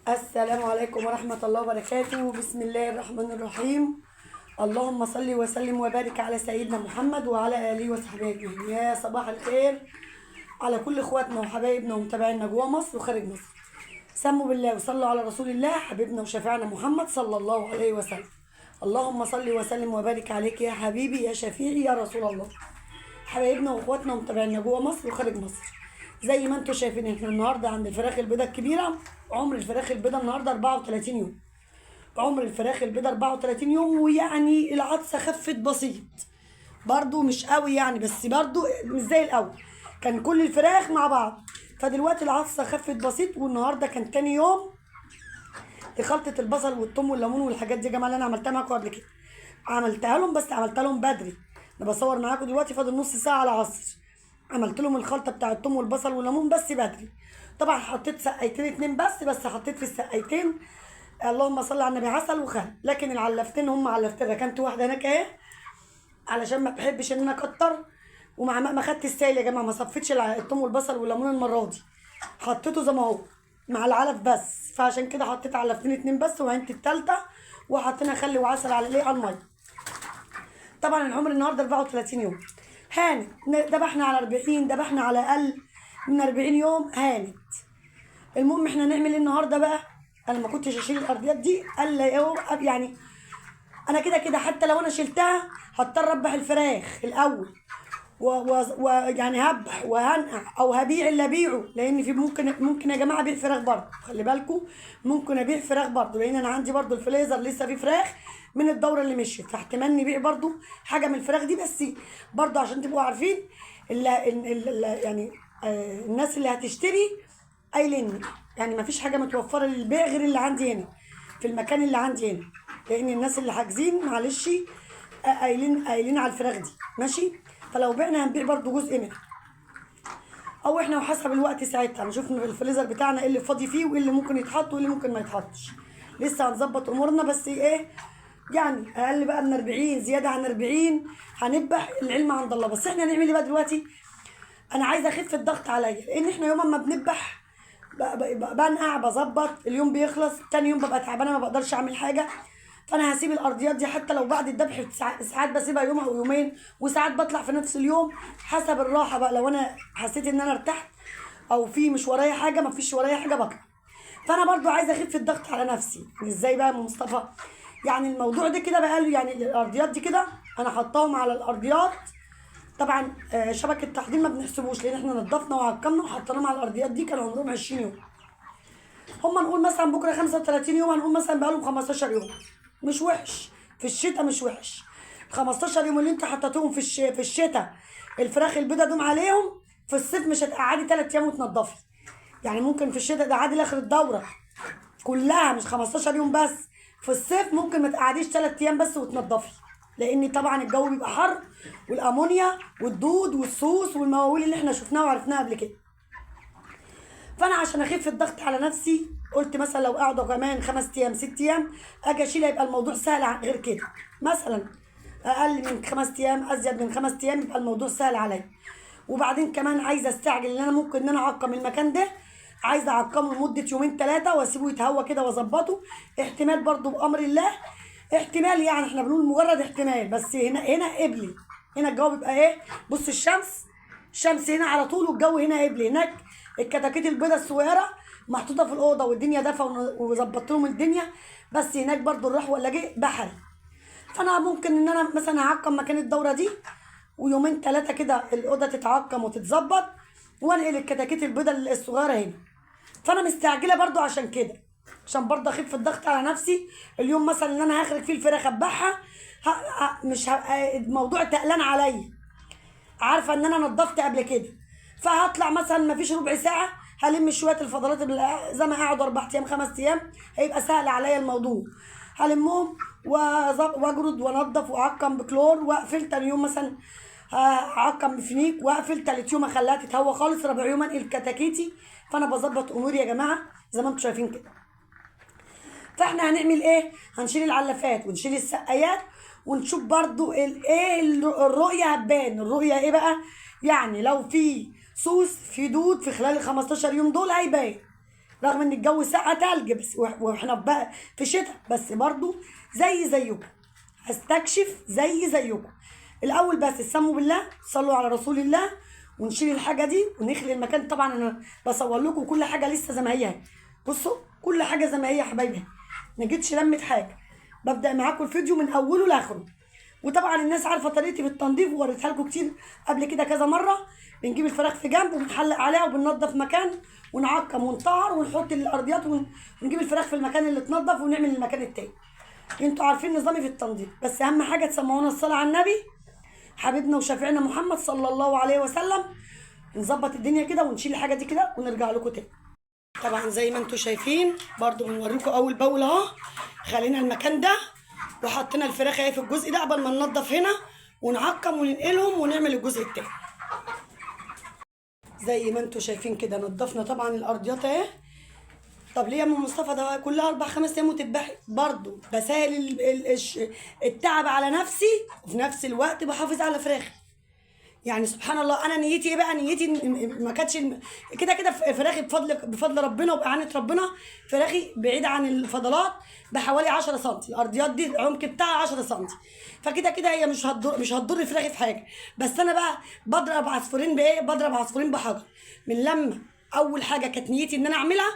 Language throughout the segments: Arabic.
السلام عليكم ورحمة الله وبركاته. بسم الله الرحمن الرحيم. اللهم صل وسلم وبارك على سيدنا محمد وعلى آله وصحبه أجمعين. يا صباح الخير على كل إخواتنا وحبايبنا ومتابعينا جوا مصر وخارج مصر. سموا بالله وصلوا على رسول الله حبيبنا وشفيعنا محمد صلى الله عليه وسلم. اللهم صل وسلم وبارك عليك يا حبيبي يا شفيعي يا رسول الله. حبايبنا واخواتنا ومتابعينا جوا مصر وخارج مصر، زي ما انتم شايفين احنا النهارده عند الفراخ البيضاء الكبيره. عمر الفراخ البيضاء النهارده 34 يوم. عمر الفراخ البيضاء 34 يوم، ويعني العطسه خفت بسيط برضو، مش قوي يعني، بس برضو مش زي الاول كان كل الفراخ مع بعض. فدلوقتي العطسه خفت بسيط، والنهارده كان تاني يوم لخلطه البصل والثوم والليمون والحاجات دي يا جماعه اللي انا عملتها معاكم قبل كده. عملتها لهم، بس عملتها لهم بدري. انا بصور معاكم دلوقتي فاضل نص ساعه على العصر. عملت لهم الخلطه بتاع الثوم والبصل والليمون بس بدري. طبعا حطيت سقايتين اتنين بس حطيت في السقايتين اللهم صل على النبي عسل وخل، لكن العلفتين هم علفتين. ركنت واحده هناك اهي علشان ما بحبش ان انا اكتر، ومع ما خدت السائل يا جماعه، ما صفيتش الثوم والبصل والليمون المره دي، حطيته زي ما هو مع العلف بس. فعشان كده حطيت علفتين اتنين بس، وعينت التالته وحطينا خل وعسل على الايه، على الميه. طبعا العمر النهارده 34 يوم. هانت دبحنا على 40، دبحنا على اقل من 40 يوم هانت. المهم احنا نعمل ايه النهارده بقى؟ انا ما كنتش اشيل الارضيات دي الا يعني انا كده كده حتى لو انا شلتها هضطر اذبح الفراخ الاول، ويعني هذبح وهنقع او هبيع اللي ابيعه، لان في ممكن يا جماعه ابيع فراخ برضه. خلي بالكم ممكن ابيع فراخ برضه، لان انا عندي برضه الفريزر لسه فيه فراخ من الدوره اللي مشيت، فاحتمال نبيع برضه حاجه من الفراخ دي. بس برضه عشان تبقوا عارفين يعني الناس اللي هتشتري قايلين يعني ما فيش حاجه متوفره للبيع غير اللي عندي هنا في المكان اللي عندي هنا، لان الناس اللي حاجزين معلش قايلين على الفراخ دي ماشي. فلو بعنا هنبيع برضو جزء منها، او احنا وحسب الوقت ساعتها نشوف في الفريزر بتاعنا ايه اللي فاضي فيه وايه اللي ممكن يتحط وايه اللي ممكن ما يتحطش. لسه هنظبط امورنا، بس ايه يعني اقل بقى من 40 زياده عن 40 هنذبح، العلم عند الله. بس احنا هنعمل ايه بقى دلوقتي؟ انا عايزه اخف الضغط عليا، لان احنا يوم ما بنذبح بنقع بظبط، اليوم بيخلص تاني يوم ببقى تعبانه ما بقدرش اعمل حاجه. فانا هسيب الارضيات دي حتى لو بعد الذبح ساعات بسيبها يوم او يومين، وساعات بطلع في نفس اليوم حسب الراحه بقى. لو انا حسيت ان انا ارتحت او في مش ورايا حاجه، ما فيش ورايا حاجه بطلع. فانا برضو عايزه اخف الضغط على نفسي. ازاي بقى يا مصطفى؟ يعني الموضوع ده كده بقى، يعني الارضيات دي كده انا حطاهم على الارضيات. طبعا شبكه التحضير ما بنحسبوش، لان احنا نضفنا وعقمنا وحطيناهم على الارضيات دي، كان عمرهم 20 يوم. هم نقول مثلا بكره 35 يوم، هنقول مثلا بقالهم 15 يوم. مش وحش في الشتاء، مش وحش. 15 يوم اللي انت حطيتهم في الشتاء الفراخ البيضاء دوم عليهم، في الصيف مش هتقعدي 3 ايام وتنضفي. يعني ممكن في الشتاء ده عادي لاخر الدوره كلها، مش 15 يوم بس. في الصيف ممكن ما تقعديش 3 ايام بس وتنضفي، لان طبعا الجو بيبقى حر، والامونيا والدود والسوس والمواويل اللي احنا شفناها وعرفناها قبل كده. فانا عشان اخف الضغط على نفسي قلت مثلا لو قعدوا كمان 5 ايام 6 ايام اجي اشيلها، يبقى الموضوع سهل عن غير كده. مثلا اقل من 5 ايام، ازيد من 5 ايام، يبقى الموضوع سهل عليا. وبعدين كمان عايزه استعجل ان انا ممكن ان انا اعقم المكان ده، عايزه اعقمه لمده يومين 3 واسيبه يتهوى كده واظبطه. احتمال برضو بامر الله، احتمال يعني احنا بنقول مجرد احتمال، بس هنا قبلي. هنا الجو بيبقى ايه، بص الشمس هنا على طول، والجو هنا قبلي. هناك الكتاكيت البيضه الصغيره محطوطه في الاوضه والدنيا دافيه وظبطت لهم الدنيا، بس هناك برضو الراح ولا جه بحري. فانا ممكن ان انا مثلا اعقم مكان الدوره دي، ويومين 3 كده الاوضه تتعقم وتتظبط، وانقل الكتاكيت البيضه الصغيره هنا. فانا مستعجله برضو عشان كده، عشان برضو اخف الضغط على نفسي. اليوم مثلا اللي انا هخرج فيه الفراخ اذبحها مش الموضوع تقلان عليا، عارفه ان انا نضفت قبل كده. فهطلع مثلا ما فيش ربع ساعه هلم شويه الفضلات زي ما قعدوا 4 ايام 5 ايام، هيبقى سهل عليا الموضوع. هلمهم واجرد وانضف واعقم بكلور، واقفل تاني يوم مثلا اعقم بفنيك، واقفل تالت يوم اخليها تتهوى خالص، رابع يوم انقل كتاكيتي. فانا بظبط اموري يا جماعه زي ما انتم شايفين كده. فاحنا هنعمل ايه؟ هنشيل العلافات ونشيل السقايات، ونشوف برضو ايه الرؤيه هتبان. الرؤيه ايه بقى؟ يعني لو في سوس في دود في خلال ال 15 يوم دول هيبان، رغم ان الجو ساقع تلج بس، واحنا بقى في شتاء، بس برضو زيكم هستكشف زيكم. الاول بس استسموا بالله، صلوا على رسول الله، ونشيل الحاجه دي ونخلي المكان. طبعا انا بصور لكم كل حاجه لسه زي ما هي. بصوا كل حاجه زي ما هي يا حبايبي، ما جيتش لمت حاجه. ببدا معاكم الفيديو من اوله لاخره. وطبعا الناس عارفه طريقتي في التنظيف ووريتها لكم كتير قبل كده كذا مره. بنجيب الفراخ في جنب وبنحلق عليها وبننضف مكان ونعقم ونطهر ونحط الارضيات ونجيب الفراخ في المكان اللي اتنضف ونعمل المكان التاني. انتوا عارفين نظامي في التنظيف، بس اهم حاجه تسمعونا الصلاه على النبي حبيبنا وشفيعنا محمد صلى الله عليه وسلم. نظبط الدنيا كده ونشيل الحاجه دي كده ونرجع لكم تاني. طبعا زي ما انتوا شايفين برضو بنوريكم اول باول اهو. خلينا المكان ده وحطينا الفراخ اهي في الجزء ده قبل ما ننضف هنا ونعقم وننقلهم ونعمل الجزء التاني. زي ما انتوا شايفين كده نضفنا طبعا الارضيات اهي. طب ليه يا ام مصطفى ده كلها 4-5 ايام وتذبحي؟ برضو بسهل التعب على نفسي، وفي نفس الوقت بحافظ على فراخي. يعني سبحان الله، انا نيتي ايه بقى؟ نيتي ما كانتش كده كده فراخي بفضل ربنا وبإعانة ربنا. فراخي بعيده عن الفضلات بحوالي 10 سم، الارضيات دي العمق بتاعها 10 سم، فكده كده هي مش هتضر فراخي في حاجه. بس انا بقى بضرب عصفورين بايه؟ بضرب عصفورين بحجر. من لما اول حاجه كانت نيتي ان انا اعملها،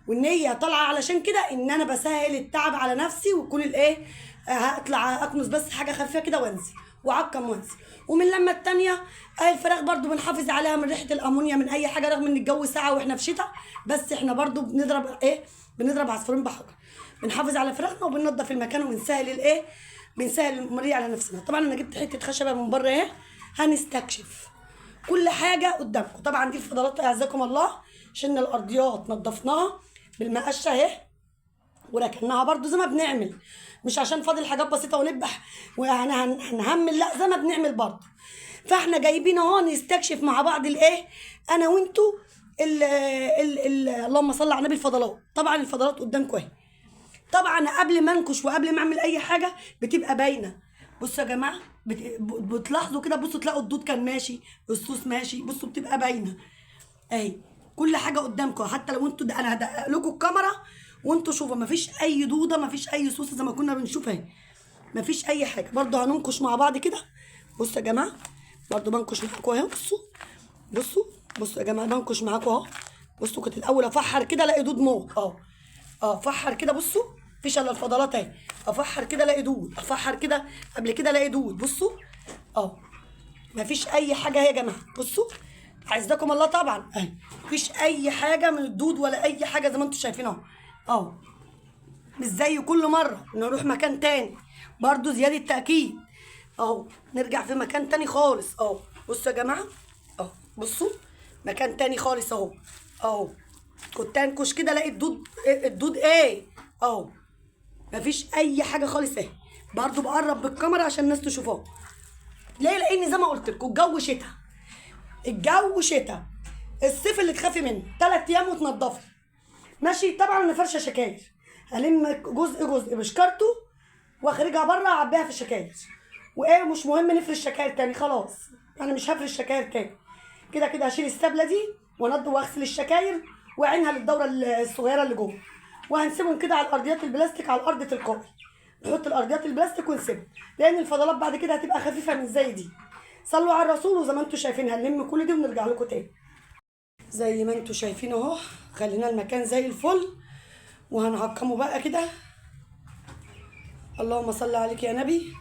والنيه طالعه علشان كده ان انا بسهل التعب على نفسي، ويكون الايه هطلع اكنس بس حاجه خفيفه كده وانزل وعقم وانزل. ومن لما التانيه الفراخ برضو بنحافظ عليها من ريحه الامونيا من اي حاجه، رغم ان الجو ساقع واحنا في شتاء، بس احنا برضو بنضرب عصفورين بحجر. بنحافظ على فراخنا وبننضف المكان وبنسهل بنسهل المرية على نفسنا. طبعا انا جبت حته خشبه من بره اهي، هنستكشف كل حاجه قدامكم. طبعا دي الفضلات اعزكم الله، شلنا الارضيات نضفناها بالمقشه اهي وركناها برضو زي ما بنعمل، مش عشان فاضل حاجات بسيطه ونذبح وهنهمل، لا زي ما بنعمل برضو. فاحنا جايبين اهو نستكشف مع بعض انا وانتوا اللهم صل على النبي الفضلات. طبعا الفضلات قدامكم اهي. طبعا قبل ما انكش وقبل ما اعمل اي حاجه بتبقى باينه. بصوا يا جماعه، بتلاحظوا كده، بصوا تلاقوا الدود كان ماشي، الصوص ماشي، بصوا بتبقى باينه اهي. كل حاجه قدامكم، حتى لو انتوا انا هدقق لكم الكاميرا وانتوا شوفوا، مفيش اي دوده، مفيش اي صوص زي ما كنا بنشوف اهي، مفيش اي حاجه. برضو هننكش مع بعض كده. بصوا يا جماعه، برضو بنكش معاكم اهو. بصوا يا جماعه، بنكش معاكم اهو. بصوا كنت الاول افحر كده الاقي دود موت اهو. افحر كده، بصوا مفيش الا الفضلات اهي. افحر كده الاقي دود، افحر كده قبل كده الاقي دود. بصوا مفيش اي حاجه اهي يا جماعه. بصوا عزكم الله طبعا اهي، مفيش اي حاجه من الدود ولا اي حاجه زي ما انتم شايفين اهو. مش زي كل مره نروح مكان تاني برضو زياده تاكيد اهو، نرجع في مكان تاني خالص اهو. بصوا يا جماعه بصوا مكان تاني خالص اهو. كنت انكش كده الاقي الدود ايه اهو، مفيش اي حاجه خالص اهي. برضو بقرب بالكاميرا عشان الناس تشوفوها. ليه؟ لان زي ما قلت لكم الجو شتاء، الصيف اللي تخافي منه 3 ايام وتنضفي ماشي. طبعا انا فرشه شكاير، هلم جزء بشكرته واخرجها بره اعبيها في الشكاير، مش مهم نفرش الشكاير تاني خلاص. انا مش هفرش الشكاير تاني، كده هشيل السبله دي وانضف واغسل الشكاير واعينها للدوره الصغيره اللي جوه، وهنسيبهم كده على الارضيات البلاستيك على الارض تلقائي. نحط الارضيات البلاستيك ونسيبها، لان الفضلات بعد كده هتبقى خفيفه من زي دي. صلوا على الرسول. وزي ما انتم شايفين هنلم كل دي ونرجع لكم تاني. زي ما انتم شايفين اهو، خلينا المكان زي الفل وهنعقمه بقى كده. اللهم صل عليك يا نبي.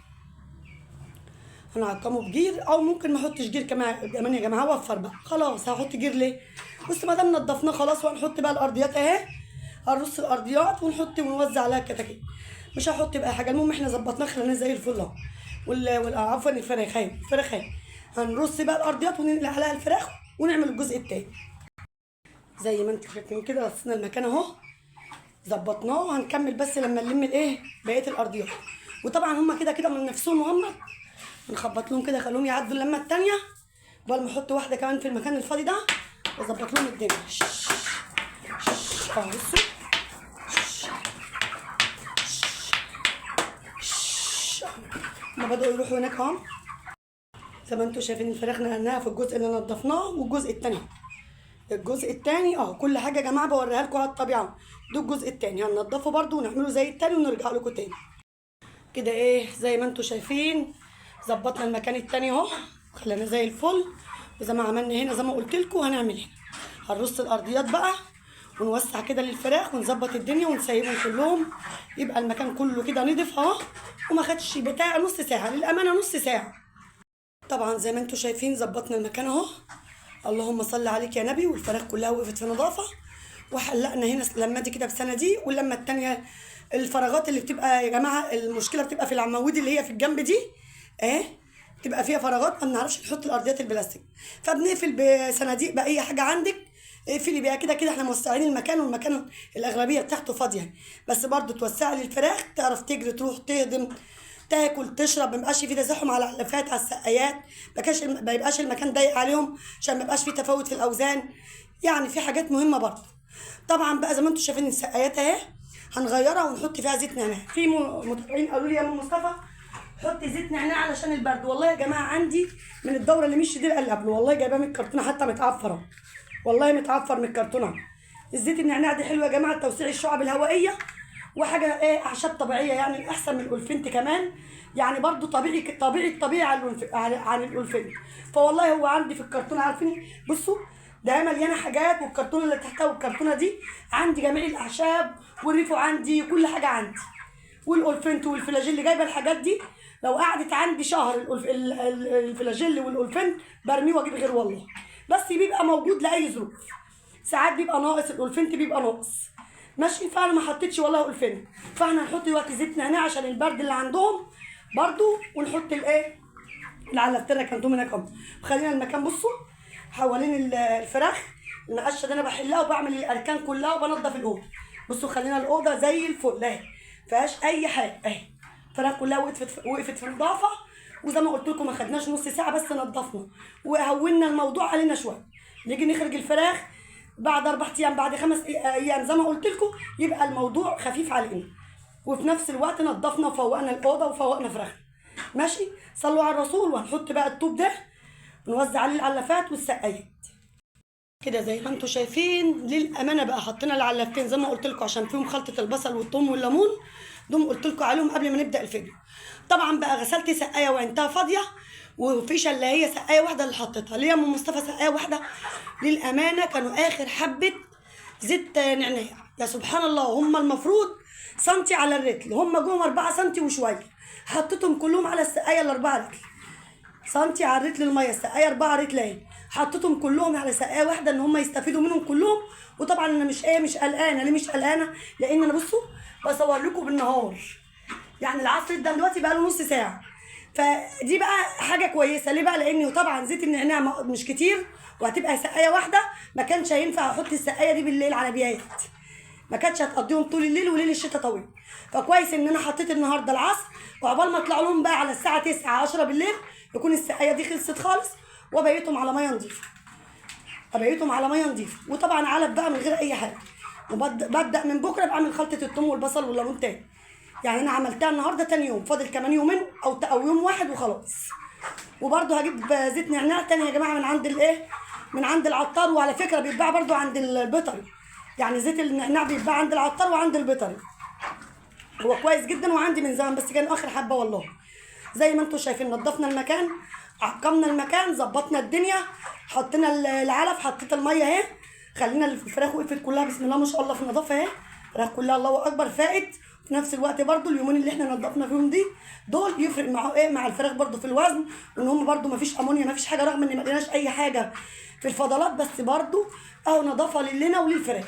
هنعقمه بجير، او ممكن ما احطش جير كمان يا جماعه، اوفر بقى خلاص. هحط جير ليه؟ بص ما دام نضفناه خلاص، وهنحط بقى الارضيات اهي. هنرص الارضيات ونحط ونوزع عليها الكتاكيت، مش هحط بقى حاجه. المهم احنا ظبطناه خليناه زي الفل اهو. عفوا الفراخ اهي. هنرص بقى الارضيات وننقل عليها الفراخ ونعمل الجزء التاني. زي ما انتم شايفين كده رصينا المكان اهو، ظبطناه. وهنكمل بس لما نلم بقيه الارضيات. وطبعا هما كده من نفسهم نخبط لهم كده، خليهم يعدوا اللمه التانيه قبل ما احط واحده كمان في المكان الفاضي ده واظبط لهم الدنيا. بصوا هما بدأوا يروحوا هناك اهو. زي ما انتم شايفين الفراخ نقلناها في الجزء اللي نضفناه والجزء التاني الجزء التاني اهو، كل حاجه يا جماعه بوريها لكم على الطبيعه. ده الجزء التاني هننضفه برده ونعمله زي التاني ونرجع لكم تاني. كده ايه زي ما انتم شايفين ظبطنا المكان التاني اهو، خلينا زي الفل. وزي ما عملنا هنا زي ما قلت لكم هنعمل هنا، هنرص الارضيات بقى ونوسع كده للفراخ ونظبط الدنيا ونسيبهم كلهم، يبقى المكان كله كده نضف اهو. وما خدش بتاع نص ساعه، للامانه نص ساعه. طبعا زي ما انتم شايفين ظبطنا المكان اهو، اللهم صل عليك يا نبي. والفراخ كلها وقفت في نظافه، وحلقنا هنا لما دي كده بسنه دي، واللمه التانيه الفراغات اللي بتبقى يا جماعه المشكله بتبقى في العواميد اللي هي في الجنب دي تبقى فيها فراغات، ما بنعرفش نحط الارضيات البلاستيك، فبنقفل بصناديق باي حاجه عندك اقفلي بيها. كده كده احنا موسعين المكان، والمكان الاغلبيه بتاعته فاضيه، بس برضو توسعي للفراخ تعرف تجري تروح تهضم تاكل تشرب، ما يبقاش في تزاحم على العلافات على السقايات، ما يبقاش المكان ضيق عليهم عشان ما يبقاش في تفاوت في الاوزان. يعني في حاجات مهمه برضو. طبعا بقى زي ما انتم شايفين السقايات اهي هنغيرها ونحط فيها زيت نعناع. في متابعين قالوا لي يا ام مصطفى حطي زيت نعناع علشان البرد. والله يا جماعه عندي من الدوره اللي مش دي اللي قبله، والله جايباه من الكرتونه حتى متعفره، والله متعفر من الكرتونه. الزيت النعناع دي حلوه يا جماعه لتوسيع الشعب الهوائيه، وحاجه اعشاب طبيعيه يعني احسن من الأولفنت كمان، يعني برضو طبيعي عن الأولفنت. فوالله هو عندي في الكرتونه عارفين بصوا ده مليانه حاجات، والكرتونه اللي تحتها والكرتونه دي عندي جميع الاعشاب، والريفو عندي كل حاجه عندي، والأولفنت والفلاجيل جايبه الحاجات دي. لو قعدت عندي شهر الفلاجيل والأولفنت برميه واجيب غير والله، بس بيبقى موجود لاي ظروف. ساعات بيبقى ناقص الأولفنت بيبقى ناقص ماشي، فانا ما حطيتش والله أولفنت، فاحنا هنحط دلوقتي زيت نعناع عشان البرد اللي عندهم برضو، ونحط العلفتين كانتهم هناك اهو. وخلينا المكان بصوا حوالين الفراخ المقشه دي انا بحلها وبعمل الاركان كلها وبنضف الاوضه. بصوا خلينا الاوضه زي الفل اهي مفيهاش اي حاجه اهي، الفراخ كلها وقفت في نظافه. وزي ما قلت لكم ما خدناش نص ساعه بس نضفنا وهونا الموضوع علينا شويه. نيجي نخرج الفراخ بعد 4 ايام بعد 5 ايام زي ما قلت لكم يبقى الموضوع خفيف علينا، وفي نفس الوقت نضفنا وفوقنا الاوضه وفوقنا فراخنا ماشي. صلوا على الرسول. وهنحط بقى الطوب ده ونوزع عليه العلافات والسقايات كده زي ما انتم شايفين. للامانه بقى حطينا العلافتين زي ما قلت لكم عشان فيهم خلطه البصل والثوم والليمون، دول قلت لكم عليهم قبل ما نبدا الفيديو. طبعا بقى غسلت سقايه وعينتها فاضيه، وفيشه اللي هي سقايه واحده اللي حطيتها ليه يا ام مصطفى سقايه واحده. للامانه كانوا اخر حبه زيت نعناع يا سبحان الله، هم المفروض سنتي على الرتل، هم جوهم 4 سنتي وشويه، حطيتهم كلهم على السقايه ال4 رتل سنتي على الرتل الميه، السقايه 4 رتل اهي، حطيتهم كلهم على سقايه واحده ان هم يستفيدوا منهم كلهم. وطبعا انا مش قلقانه. ليه مش قلقانه؟ لان انا بصوا بصور لكم بالنهار، يعني العصر ده دلوقتي بقى له نص ساعه، فدي بقى حاجه كويسه. ليه بقى؟ لانه طبعا زيت النعناع مش كتير وهتبقى سقايه واحده، ما كانش هينفع احط السقايه دي بالليل على بيات، ما كانتش هتقضيهم طول الليل وليل الشتاء طويل. فكويس ان انا حطيت النهارده العصر، وعقبال ما اطلع لهم بقى على الساعه 9 10 بالليل يكون السقايه دي خلصت خالص، وبيتهم على ميه نظيفه. وطبعا علب بقى من غير اي حاجه. وببدا من بكره بعمل خلطه الثوم والبصل والليمون تاني، يعني انا عملتها النهارده تاني يوم، فاضل كمان يومين او يوم واحد وخلاص. وبرده هجيب زيت نعناع تاني يا جماعه من عند العطار، وعلى فكره بيتباع برده عند البيطري، يعني زيت النعناع بيتباع عند العطار وعند البيطري، هو كويس جدا وعندي من زمان بس كان اخر حبه والله. زي ما انتم شايفين نضفنا المكان، عقمنا المكان، ظبطنا الدنيا، حطينا العلف، حطيت الميه اهي، خلينا الفراخ وقفت كلها بسم الله ما شاء الله في النظافه اهي، الفراخ كلها الله اكبر فائت. في نفس الوقت برده اليومين اللي احنا نضفنا فيهم دول يفرق مع الفراخ برده في الوزن، وان هم برده ما فيش امونيا ما فيش حاجه، رغم ان ما لقيناش اي حاجه في الفضلات، بس برده اهو نظافه لنا وللفراخ،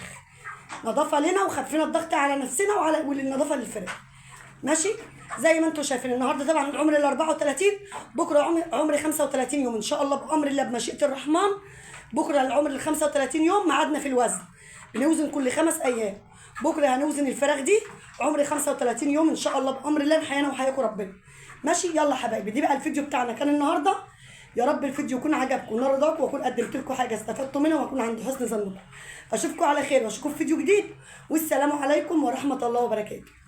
نظافه لنا وخفينا الضغط على نفسنا وللنظافه للفراخ ماشي. زي ما انتم شايفين النهارده طبعا العمر ال 34، بكره عمري 35 يوم ان شاء الله بامر الله بمشيئه الرحمن. بكره العمر ال 35 يوم ميعادنا في الوزن، بنوزن كل 5 ايام. بكره هنوزن الفراخ دي، عمري 35 يوم ان شاء الله بامر الله، نحيانا وحياكم ربنا ماشي. يلا حبايبي دي بقى الفيديو بتاعنا كان النهارده، يا رب الفيديو يكون عجبكم ونال رضاكم، واكون قدمت لكم حاجه استفدتوا منها، واكون عند حسن ظنكم. اشوفكم على خير واشوفكم في فيديو جديد، والسلام عليكم ورحمه الله وبركاته.